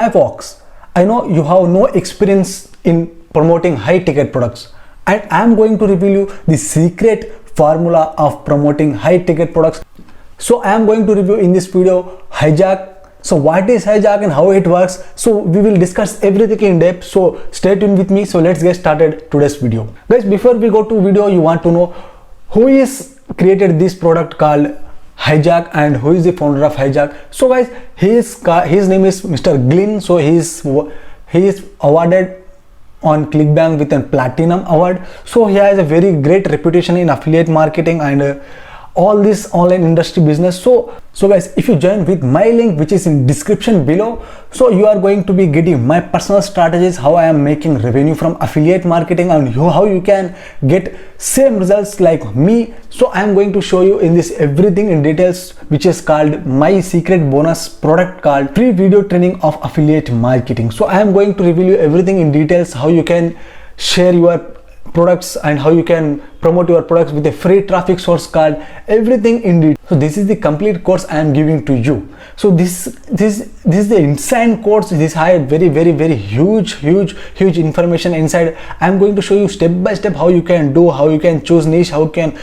Hi Fox, I know you have no experience in promoting high ticket products, and I am going to reveal you the secret formula of promoting high ticket products. So I am going to review in this video Hijack. So what is Hijack and how it works? So we will discuss everything in depth. So stay tuned with me. So let's get started today's video. Guys, before we go to video, you want to know who is created this product called Hijack and who is the founder of Hijack. So guys, his name is Mr. Glynn. So he is awarded on ClickBank with a platinum award. So he has a very great reputation in affiliate marketing and all this online industry business. So guys, if you join with my link which is in description below, so you are going to be getting my personal strategies, how I am making revenue from affiliate marketing and how you can get same results like me. So I am going to show you in this everything in details, which is called my secret bonus product called free video training of affiliate marketing. So I am going to reveal you everything in details, how you can share your products and how you can promote your products with a free traffic source called everything in detail. So this is the complete course I am giving to you. So this is the insane course. This has very huge information inside. I am going to show you step by step how you can do, how you can choose niche, how you can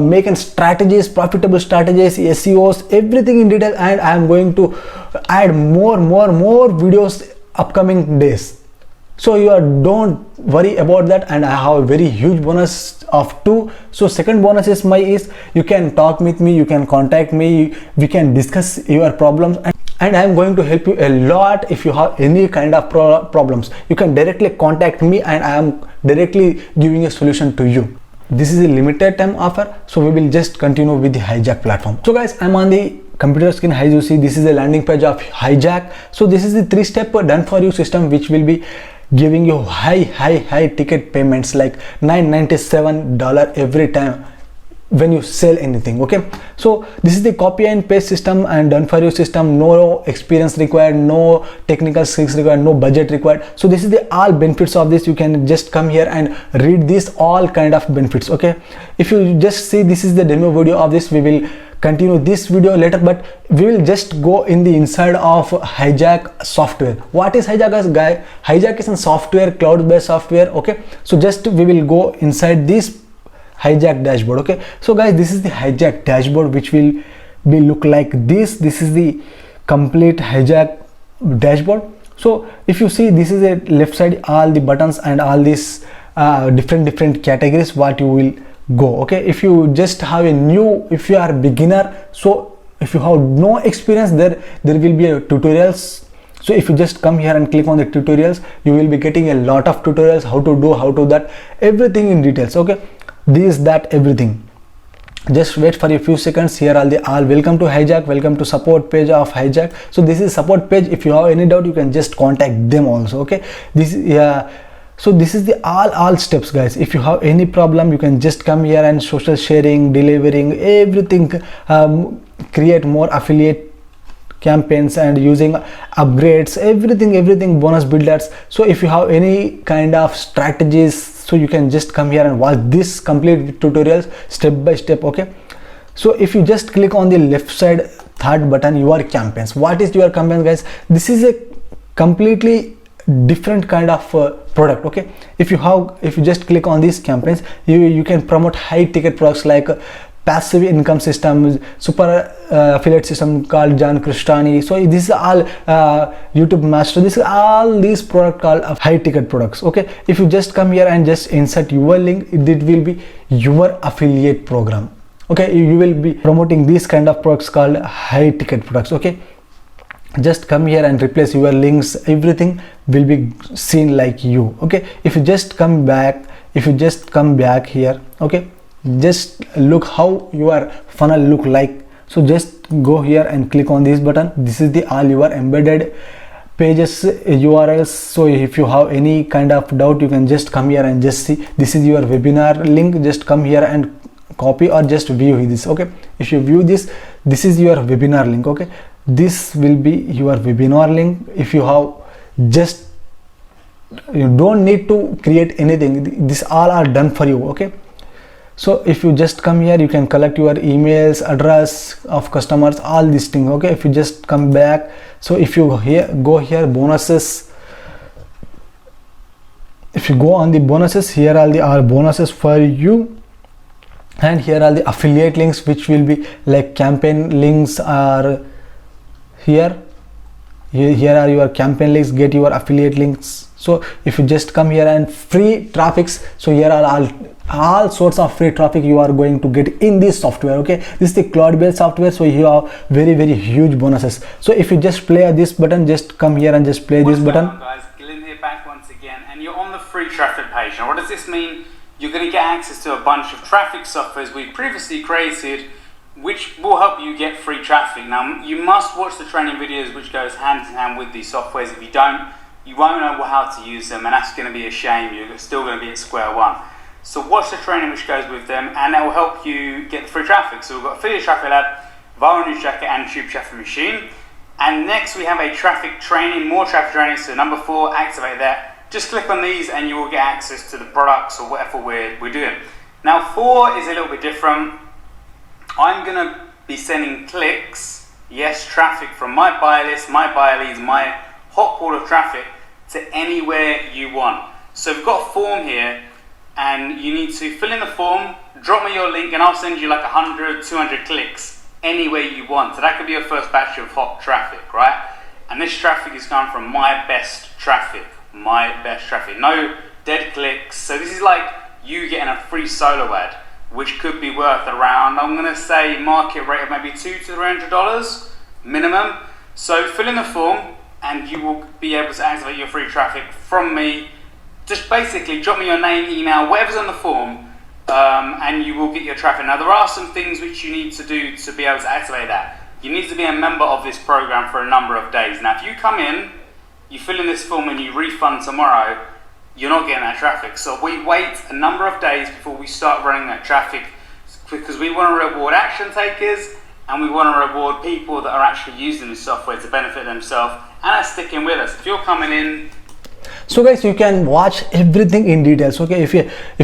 make strategies, profitable strategies, SEOs, everything in detail, and I am going to add more videos upcoming days. So don't worry about that, and I have a very huge bonus of 2. So second bonus is you can talk with me, you can contact me, we can discuss your problems, and I am going to help you a lot. If you have any kind of problems, you can directly contact me and I am directly giving a solution to you. This is a limited time offer, so we will just continue with the Hijack platform. So guys, I'm on the computer screen. As you see, this is a landing page of Hijack. So this is the 3-step done for you system which will be giving you high ticket payments like $997 every time when you sell anything. Okay, so this is the copy and paste system and done for you system. No experience required, no technical skills required, no budget required. So this is the all benefits of this. You can just come here and read this all kind of benefits. Okay, if you just see, this is the demo video of this. We will continue this video later, but we will just go in the inside of Hijack software. What is Hijack, guys? Hijack is a software, cloud-based software. Okay, so just we will go inside this Hijack dashboard. Okay, so guys, this is the Hijack dashboard which will be look like this. This is the complete Hijack dashboard. So if you see, this is a left side, all the buttons and all these different categories what you will go. Okay, if you just have if you are a beginner, so if you have no experience, there will be a tutorials. So if you just come here and click on the tutorials, you will be getting a lot of tutorials, how to do, how to that, everything in details. Okay, this, that, everything. Just wait for a few seconds. Here all welcome to Hijack, welcome to support page of Hijack. So this is support page. If you have any doubt, you can just contact them also. Okay, so this is the all steps, guys. If you have any problem, you can just come here and social sharing, delivering, everything, create more affiliate campaigns and using upgrades, everything bonus builders. So if you have any kind of strategies, so you can just come here and watch this complete tutorials step by step. Okay, so if you just click on the left side third button, your campaigns. What is your campaign, guys? This is a completely different kind of product. Okay, if you just click on these campaigns, you can promote high ticket products like passive income system, super affiliate system called John Cristani. So this is all YouTube master. This is all these product called high ticket products. Okay, if you just come here and just insert your link, it will be your affiliate program. Okay, you will be promoting these kind of products called high ticket products. Okay, just come here and replace your links, everything will be seen like you. Okay, if you just come back here, okay, just look how your funnel look like. So just go here and click on this button. This is the all your embedded pages URLs. So if you have any kind of doubt, you can just come here and just see. This is your webinar link. Just come here and copy or just view this. Okay, if you view this is your webinar link. Okay, this will be your webinar link. If you have, just you don't need to create anything, this all are done for you. Okay, So if you just come here, you can collect your emails, address of customers, all these things. Okay, if you just come back, so if you go here bonuses, if you go on the bonuses, here are the bonuses for you, and here are the affiliate links, which will be like campaign links are here. Here are your campaign links, get your affiliate links. So if you just come here and free traffics, so here are all sorts of free traffic you are going to get in this software. Okay, this is the Cloudbell software, so you have very huge bonuses. So if you just play this button, just come here and just play this button. Guys, Glenn here back once again, and you're on the free traffic page. Now what does this mean? You're going to get access to a bunch of traffic softwares we previously created, which will help you get free traffic. Now you must watch the training videos, which goes hand in hand with these softwares. If you don't, you won't know how to use them, and that's going to be a shame. You're still going to be at square one. So watch the training which goes with them, and that will help you get the free traffic. So we've got Affiliate Traffic Lab, Viral News Tracker, and Tube Traffic Machine. And next we have a traffic training, more traffic training. So number 4, activate that. Just click on these and you will get access to the products or whatever we're doing. Now 4 is a little bit different. I'm going to be sending clicks, yes, traffic from my buy list, my buy leads, my hot pool of traffic to anywhere you want. So we've got a form here, and you need to fill in the form, drop me your link, and I'll send you like 100, 200 clicks anywhere you want. So that could be your first batch of hot traffic, right? And this traffic is coming from my best traffic, no dead clicks. So this is like you getting a free solo ad, which could be worth around, I'm gonna say market rate of maybe $200 to $300 minimum. So fill in the form and you will be able to activate your free traffic from me. Just basically drop me your name, email, whatever's on the form, and you will get your traffic. Now there are some things which you need to do to be able to activate that. You need to be a member of this program for a number of days. Now if you come in, you fill in this form and you refund tomorrow, you're not getting that traffic. So we wait a number of days before we start running that traffic, because we want to reward action takers and we want to reward people that are actually using this software to benefit themselves and are sticking with us. If you're coming in, so guys, you can watch everything in details. Okay, if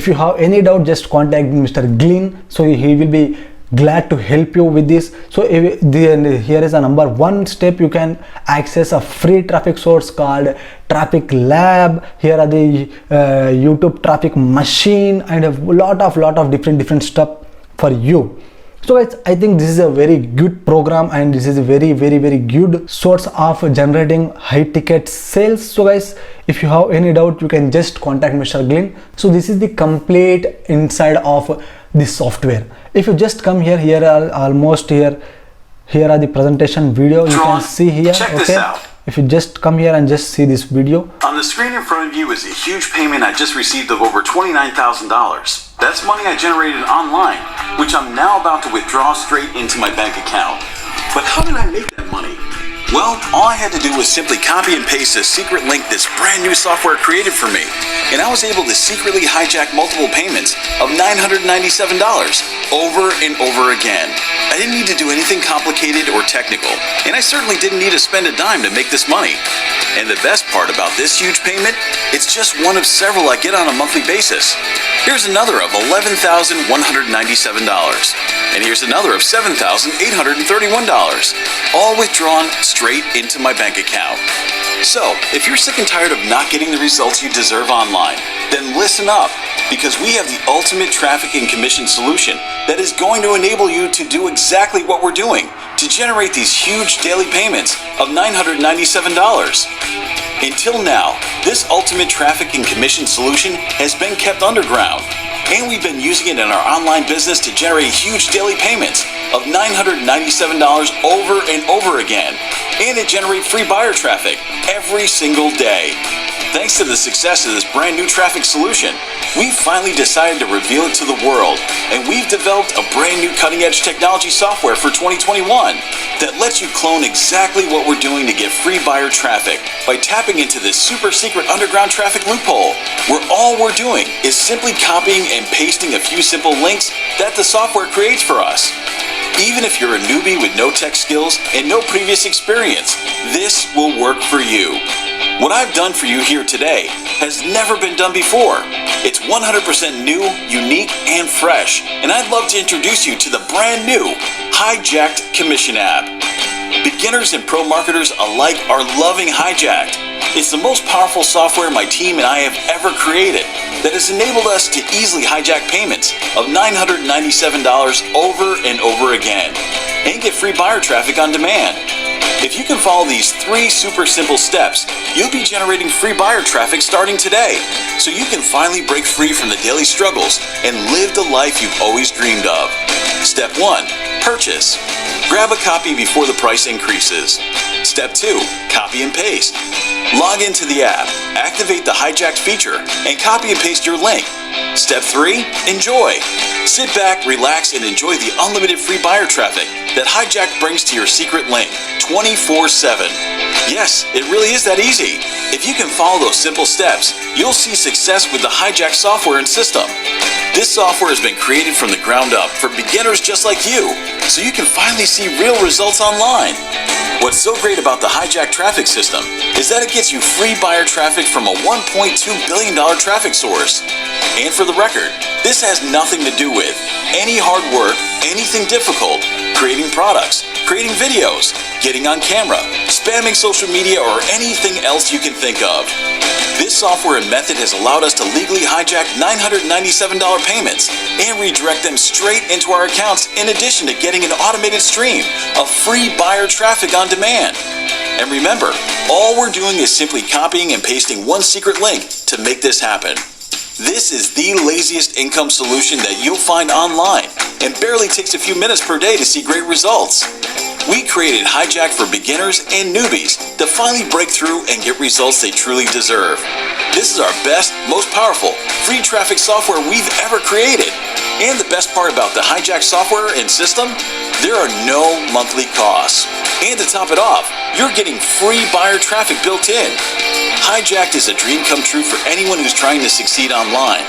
you have any doubt, just contact Mr. Glenn, so he will be glad to help you with this. So here is a number 1 step. You can access a free traffic source called Traffic Lab. Here are the YouTube traffic machine and a lot of different stuff for you. So guys, I think this is a very good program, and this is a very good source of generating high ticket sales. So guys, if you have any doubt, you can just contact Mr. Glenn. So this is the complete inside of this software. If you just come here, here are the presentation video you can see here. Check this out. If you just come here and just see this video. On the screen in front of you is a huge payment I just received of over $29,000. That's money I generated online, which I'm now about to withdraw straight into my bank account. But how did I make that money? Well, all I had to do was simply copy and paste a secret link this brand new software created for me, and I was able to secretly hijack multiple payments of $997 over and over again. I didn't need to do anything complicated or technical, and I certainly didn't need to spend a dime to make this money. And the best part about this huge payment, it's just one of several I get on a monthly basis. Here's another of $11,197, and here's another of $7,831, all withdrawn straight into my bank account. So, if you're sick and tired of not getting the results you deserve online, then listen up, because we have the ultimate traffic and commission solution that is going to enable you to do exactly what we're doing, to generate these huge daily payments of $997. Until now, this ultimate traffic and commission solution has been kept underground, and we've been using it in our online business to generate huge daily payments of $997 over and over again, and it generates free buyer traffic every single day. Thanks to the success of this brand new traffic solution, we finally decided to reveal it to the world, and we've developed a brand new cutting-edge technology software for 2021 that lets you clone exactly what we're doing to get free buyer traffic by tapping into this super secret underground traffic loophole, where all we're doing is simply copying and pasting a few simple links that the software creates for us. Even if you're a newbie with no tech skills and no previous experience, this will work for you. What I've done for you here today has never been done before. It's 100% new, unique, and fresh, and I'd love to introduce you to the brand new Hijack'd commission app. Beginners and pro marketers alike are loving Hijack'd. It's the most powerful software my team and I have ever created that has enabled us to easily hijack payments of $997 over and over again and get free buyer traffic on demand. If you can follow these 3 super simple steps, you'll be generating free buyer traffic starting today, so you can finally break free from the daily struggles and live the life you've always dreamed of. Step 1. Purchase. Grab a copy before the price increases. Step 2. Copy and paste. Log into the app, activate the Hijack'd feature, and copy and paste your link. Step 3. Enjoy. Sit back, relax, and enjoy the unlimited free buyer traffic that Hijack'd brings to your secret link 24/7. Yes, it really is that easy. If you can follow those simple steps, you'll see success with the Hijack'd software and system. This software has been created from the ground up for beginners just like you, so you can finally see real results online. What's so great about the Hijack'd traffic system is that it gets you free buyer traffic from a $1.2 billion traffic source. And for the record, this has nothing to do with any hard work, anything difficult, creating products, creating videos, getting on camera, spamming social media, or anything else you can think of. This software and method has allowed us to legally hijack $997 payments and redirect them straight into our accounts, in addition to getting an automated stream of free buyer traffic on demand. And remember, all we're doing is simply copying and pasting one secret link to make this happen. This is the laziest income solution that you'll find online and barely takes a few minutes per day to see great results. We created Hijack'd for beginners and newbies to finally break through and get results they truly deserve. This is our best, most powerful, free traffic software we've ever created. And the best part about the Hijack'd software and system, there are no monthly costs. And to top it off, you're getting free buyer traffic built in. Hijack'd is a dream come true for anyone who's trying to succeed online.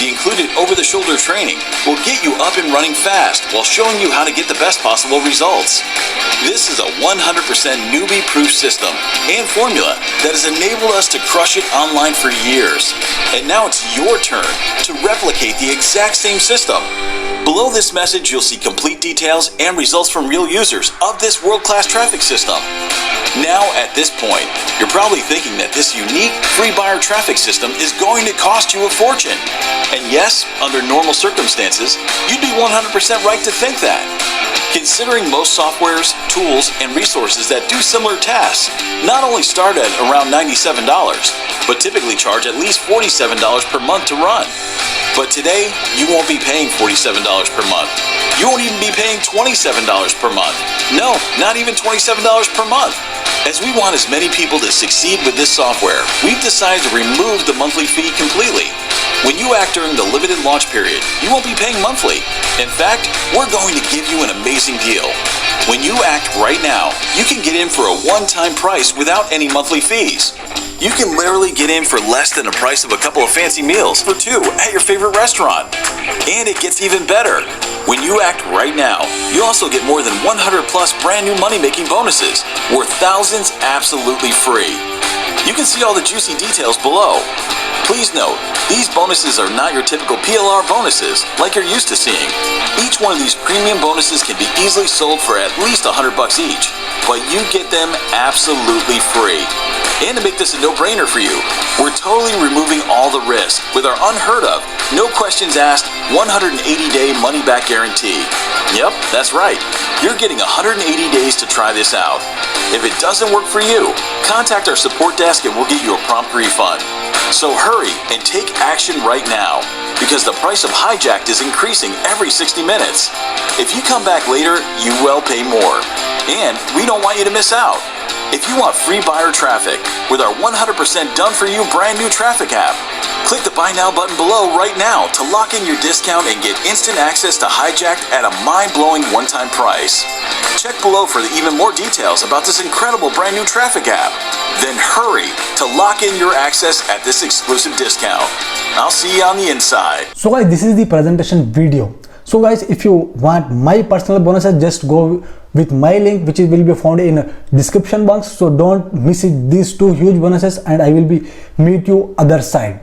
The included over-the-shoulder training will get you up and running fast while showing you how to get the best possible results. This is a 100% newbie-proof system and formula that has enabled us to crush it online for years. And now it's your turn to replicate the exact same system. Below this message, you'll see complete details and results from real users of this world-class traffic system. Now, at this point, you're probably thinking that this unique free buyer traffic system is going to cost you a fortune. And yes, under normal circumstances, you'd be 100% right to think that. Considering most softwares, tools, and resources that do similar tasks not only start at around $97, but typically charge at least $47 per month to run. But today, you won't be paying $47 per month. You won't even be paying $27 per month. No, not even $27 per month. As we want as many people to succeed with this software, we've decided to remove the monthly fee completely. When you act during the limited launch period, you won't be paying monthly. In fact, we're going to give you an amazing deal. When you act right now, you can get in for a one-time price without any monthly fees. You can literally get in for less than the price of a couple of fancy meals for 2 at your favorite restaurant. And it gets even better. When you act right now, you also get more than 100 plus brand new money-making bonuses worth thousands absolutely free. You can see all the juicy details below. Please note, these bonuses are not your typical PLR bonuses like you're used to seeing. Each one of these premium bonuses can be easily sold for at least $100 each, but you get them absolutely free. And to make this a no-brainer for you, we're totally removing all the risk with our unheard of, no questions asked, 180-day money-back guarantee. Yep, that's right. You're getting 180 days to try this out. If it doesn't work for you, contact our support desk and we'll get you a prompt refund. So hurry and take action right now, because the price of Hijack'd is increasing every 60 minutes. If you come back later, you will pay more. And we don't want you to miss out. If you want free buyer traffic with our 100% done-for-you brand new traffic app, click the Buy Now button below right now to lock in your discount and get instant access to Hijack'd at a mind-blowing one-time price. Check below for even more details about this incredible brand new traffic app. Then hurry to lock in your access at this exclusive discount. I'll see you on the inside. So guys, this is the presentation video. So guys, if you want my personal bonuses, just go with my link, which will be found in description box. So don't miss it, these two huge bonuses, and I will be meet you other side.